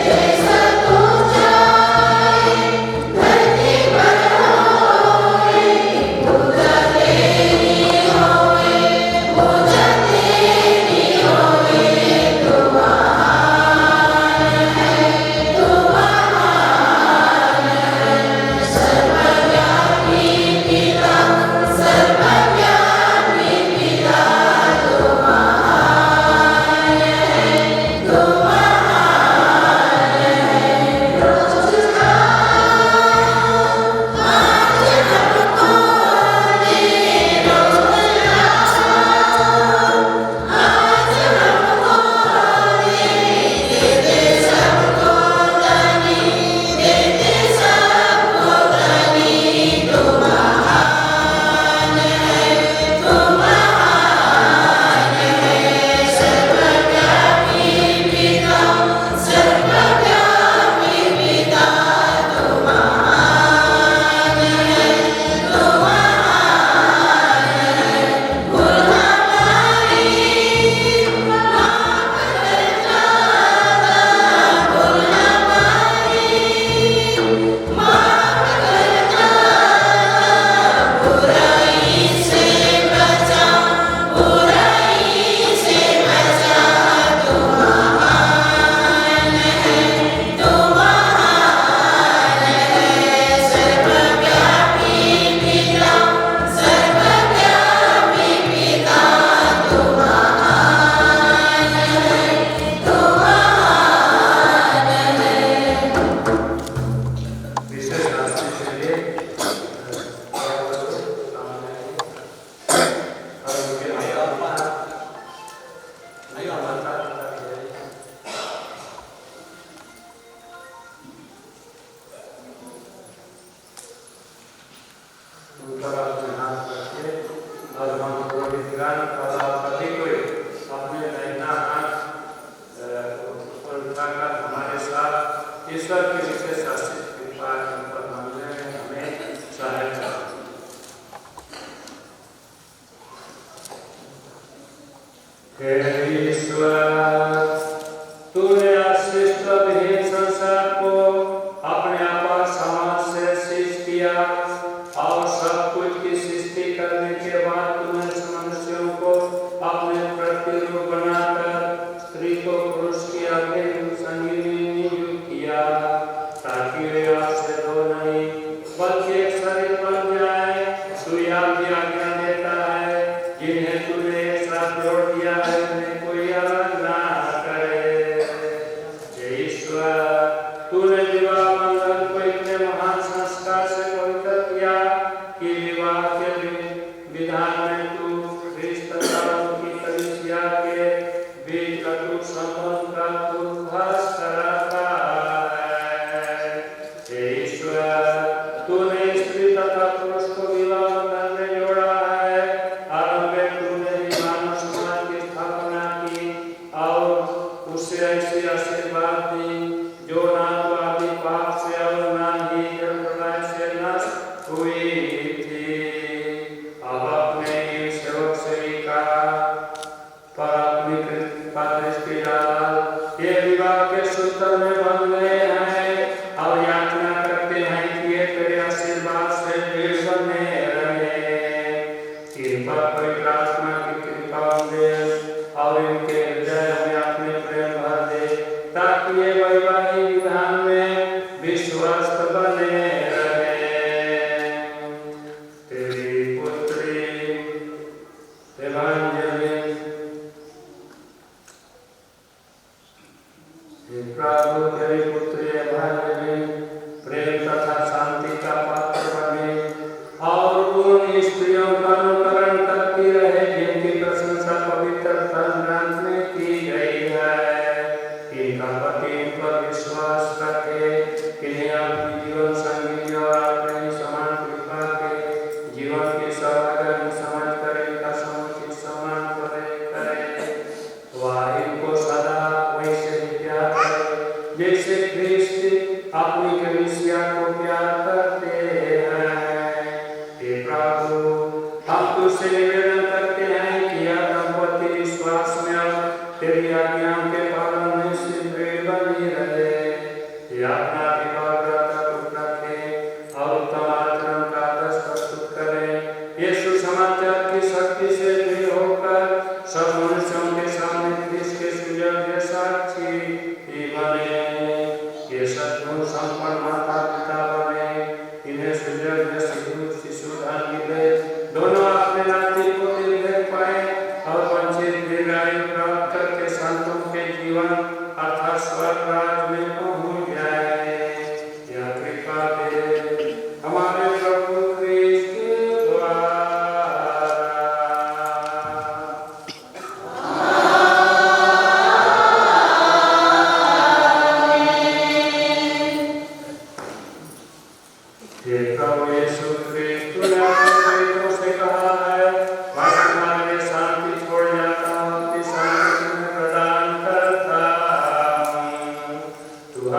जैसा तू चाहे धरती पर होवे। पूजा तेरी होवे, पूजा तेरी होवे। तू महान है, तू महान है। सर्वव्यापी पिता, सर्वव्यापी पिता, तू महान है, तू महान है। रोज का आज हमको दे, रोज का आज हमको दे। देते सबको धनी, देते सबको धनी। तू महान है, तू महान है। सर्वव्यापी पिता, सर्वव्यापी पिता, तू महान है, तू महान है। भूल हमारी माफ करना, भूल हमारी माफ करना। बुराई से बचा, बुराई से बचा। तू महान है, तू महान है। सर्वव्यापी पिता, सर्वव्यापी पिता, तू महान है, तू महान है। विशेष राशि के लिए अपने दाहिना हाथ ऊपर उठाकर हमारे साथ ईश्वर की विशेष आशीष कृपा पर मांगने में हमें सहायता। हे ईश्वर, तूने सृष्ट विहीन संसार को अपने अपार सामर्थ से सृष्ट किया और सब कुछ की सृष्टि करने के बाद तूने मनुष्यों को अपने प्रतिरूप बनाकर स्त्री को पुरुष की अभिन्न संगिनी नियुक्त किया, ताकि वे आपसे दो नहीं बल्कि एक शरीर बन जाए। तू यह भी आज्ञा देता है, जिन्हें तूने एक साथ जोड़ दिया है उन्हें कोई अलग ना करे। हे ईश्वर, तूने विवाह बंधन को इतने महान संस्कार से पवित्र किया कि विवाह के विधान में तू ख्रिस्त की कलीसिया के बीच अटूट संबंध का उद्भास कराता है। हे ईश्वर, तूने स्त्री तथा पुरुष को विवाह बंधन में जोड़ा है। आरंभ में तूने मानव समाज की स्थापना की और उसे ऐसी आशीर्वाद दी जो ना तो आदि पाप से और ना ही जल प्रलय से नष्ट हुई थी। अब अपने सेवक से ही कहा, पर अपनी कृपा दृष्टि डाल ये विवाह के सूत्र में बंध गए हैं और याचना करते हैं कि ये तेरे आशीर्वाद से दृढ़ बने रहे। कृपा पवित्र आत्मा की कृपा दे और इनके हृदय में अपने प्रेम भर दे, ताकि ये वैवाहिक विधान में विश्वस्त बने रहे। तेरी पुत्री एवांजेलिन, हे प्रभु तेरी पुत्री एवांजेलिन प्रेम तथा शांति का पात्र बने और उन स्त्रियों का अनुकरण करती रहे जिनकी प्रशंसा पवित्र ग्रंथ में की गई है। इनका पति इन पर विश्वास रखे, इन्हें अपनी जीवन संगी और अपने समान कृपा के जीवन की सौभाग्य समझ कर इनका समुचित सम्मान करे। वह इनको सदा वैसे ही प्यार करे जैसे ख्रिस्त अपनी कलीसिया को प्यार करते हैं। हे प्रभु, हम तुझसे निवेदन करते हैं कि यह दंपति विश्वास में और तेरी आज्ञाओं के पालन में से दृढ़ बनी रहे। ये अपना विवाह व्रत रखे और उत्तम आचरण का आदर्श प्रस्तुत करे। ये सुसमाचार की शक्ति से दृढ़ होकर सब मनुष्यों के सामने क्रिस्त के सुयोग्य साक्षी बने। ये सद्गुण संपन्न माता पिता बने, इन्हें सुयोग्य शिशुधन मिले, दोनों अपने नाती को देख पाए और वंचित दीर्घायु प्राप्त करके संतों के जीवन अर्थात स्वर्ग राज्य में पहुंच जाए। यह कृपा दे हमारे प्रभु क्रिस्त के द्वारा। हे प्रभु यीशु क्रिस्त, तूने अपने प्रेरितों से कहा है, मैं तुम्हारे लिए शांति छोड़ जाता हूँ, अपनी शांति तुम्हें प्रदान करता हूँ। तू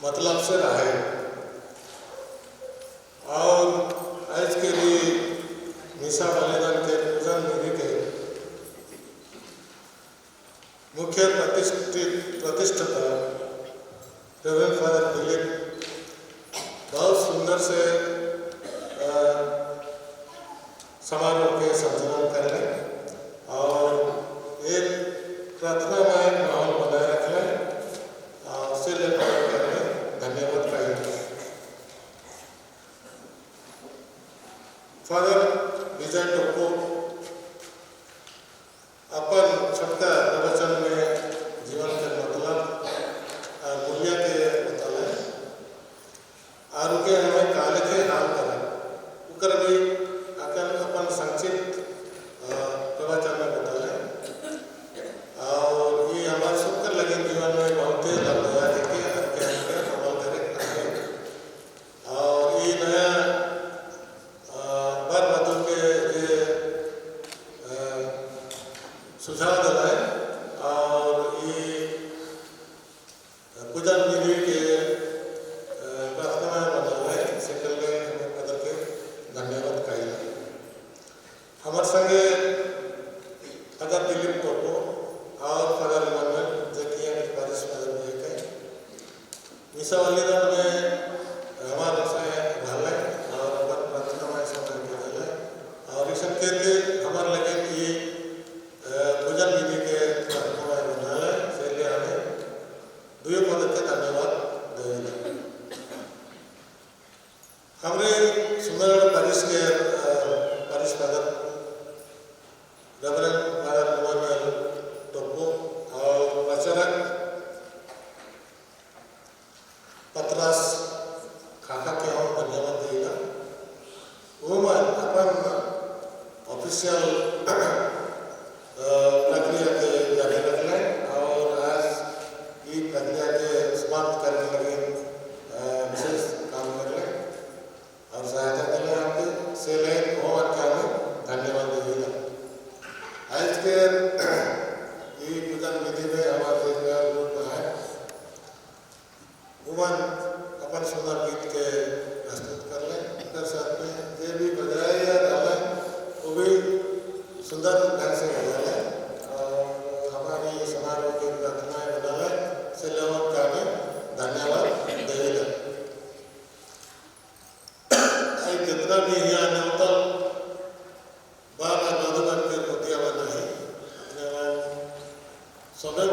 मतलब से रहे और आज के लिए मिसा बलिदान के पूजन विधि के मुख्य प्रतिष्ठता रेवरेंड फादर दिलीप बहुत सुंदर से समारोह के संचालन कर लें और एक प्रार्थना में माहौल बनाए रख लें और उससे लेकर धन्यवाद कहेंगे। फादर विजय टोको अपन छोटका प्रवचन में जीवन के मतलब मूल्य के बताले आरोग्य हमें काले के हाल करें उकर भी अपन संक्षिप्त प्रवचन में बताले और ये हमारे सबके लगे जीवन में बहुत ही लाभदायक है अमल करें और ये नया बर वधु के लिए सुझाव दिलाए और ये पूजन विधि के प्रार्थना बनाए से कल कदर के धन्यवाद कही हमारे संगे फादर दिलीप टोको और फादर इमानुएल जकिया के पारिश फादर के मिसा बलिदान में हमारे से भाले और अपन प्रार्थना में समय के भाले और इस के हमारे लगे कि पूजन विधि के प्रार्थना में बनाले से ले आने दुई पद के धन्यवाद देंगे हमरे सुंदर पारिश के पारिश फादर रेवरेंड फादर इमानुएल टोको और प्रचारक पतरास खाका के हम धन्यवाद देगा वो मन अपन ऑफिशियल प्रक्रिया के जारी रख लें और आज ये प्रक्रिया के समाप्त करने लगे विशेष काम कर लें और सहायता के लिए आपके से ले होमवर्क क्या हमें धन्यवाद देगा। आज के ये पूजन विधि में हमारे ग्रुप है उमन अपन सुंदर गीत के प्रस्तुत कर लें उनके साथ में ये भी बजाए या गालें वो भी सुंदर ढंग से बजा लें और हमारी समारोह की प्रार्थनाएं बना लें से लोगों का भी धन्यवाद देगा। जितना भी यहाँ न्यूनतम बार मधुबन के पोतिया बना है समय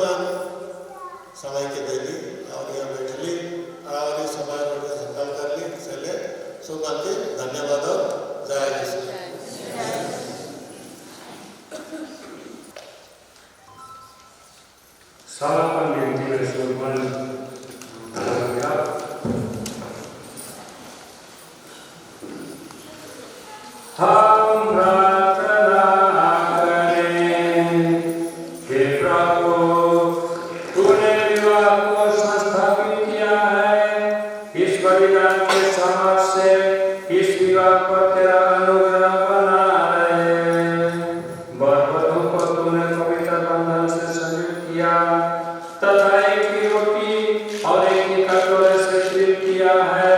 समय के दे दी और यहाँ बैठ ली और इस समारोह को सफल कर ली चले सुबह के धन्यवाद और जय समापन विनती में सुमन हम प्रार्थना करें हे प्रभु तूने विवाह को संस्थापित किया है इस बलिदान के समाज से इस विवाह पर तेरा अनुग्रह बना रहे वर वधु को तूने पवित्र बंधन से संयुक्त किया तथा एक ही रोटी और एक ही कटोरे से तृप्त किया है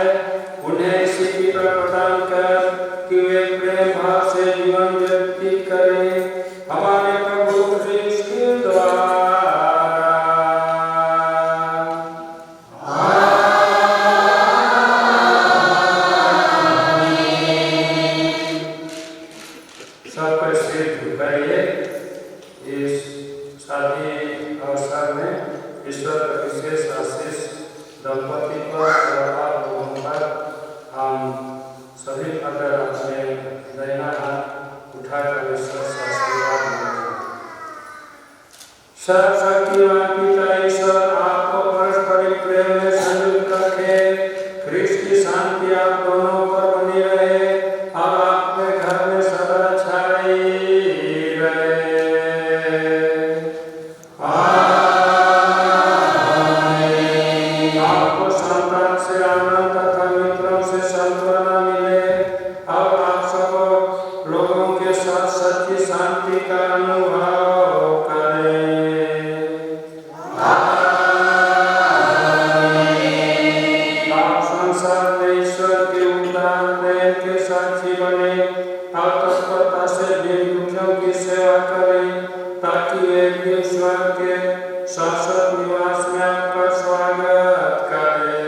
उन्हें इसी की प्रदान कर कि वे प्रेम भाव से जीवन व्यतीत करें हमारे प्रभु क्रिस्त के द्वारा। सबको सिर झुकाइए। इस शादी अवसर में ईश्वर का विशेष आशीष दंपति पर और आप लोगों पर हम सभी अगर अपने दाहिना हाथ उठाकर ईश्वर से आशीर्वाद मांगें। सर्वशक्तिमान पिता ईश्वर आपको पारस्परिक प्रेम में संयुक्त रखे ख्रिस्त की शांति आप दोनों पर बनी रहे और आपके घर में सदा छाई रहे। आपको संतान से आनंद तथा मित्रों से सांत्वना मिले और आप सब लोगों के साथ सच्ची शांति का अनुभव करें। शाश्वत निवास में आपका स्वागत करें।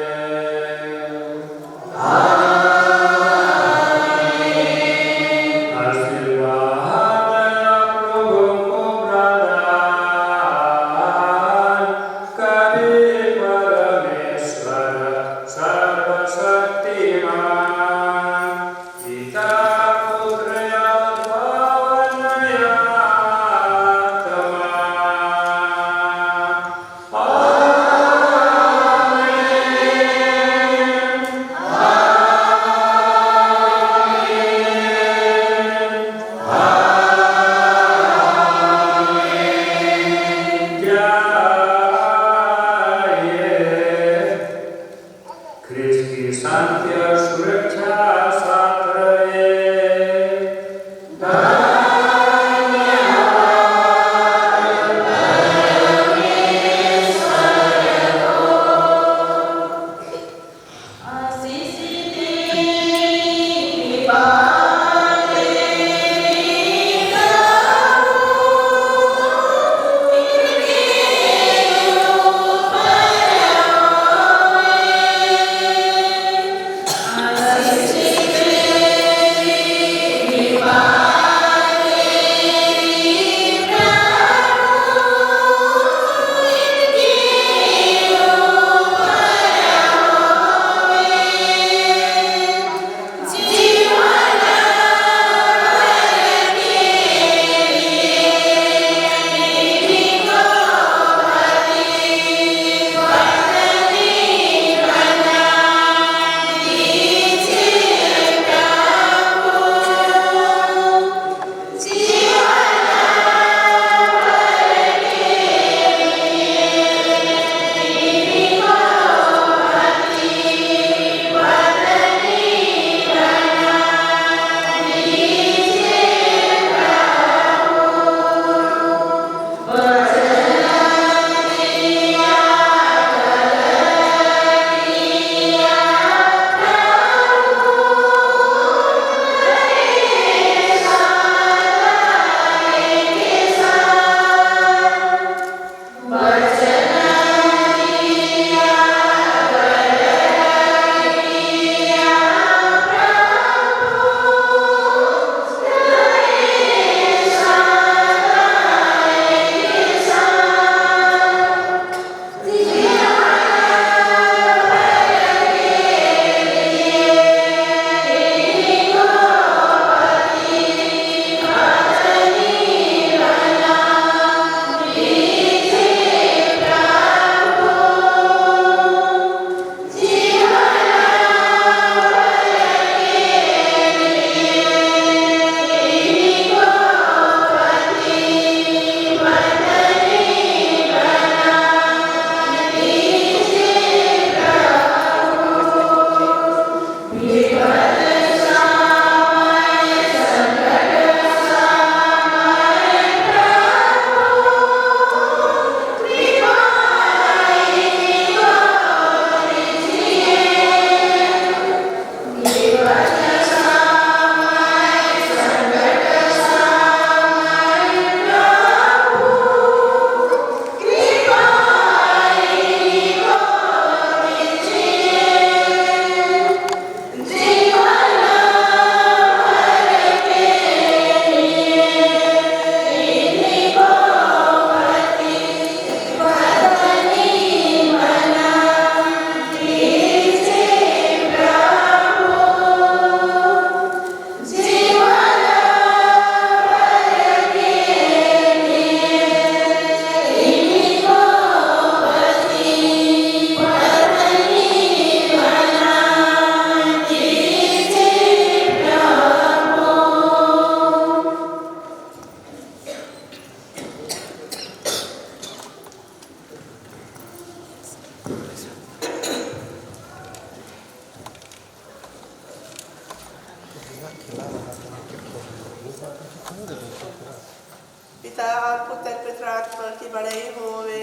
पिता और पुत्र पवित्र आत्मा की बड़ाई होवे।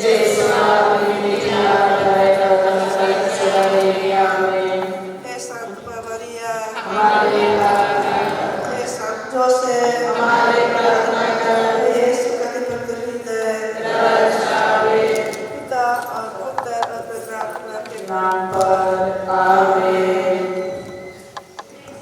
जय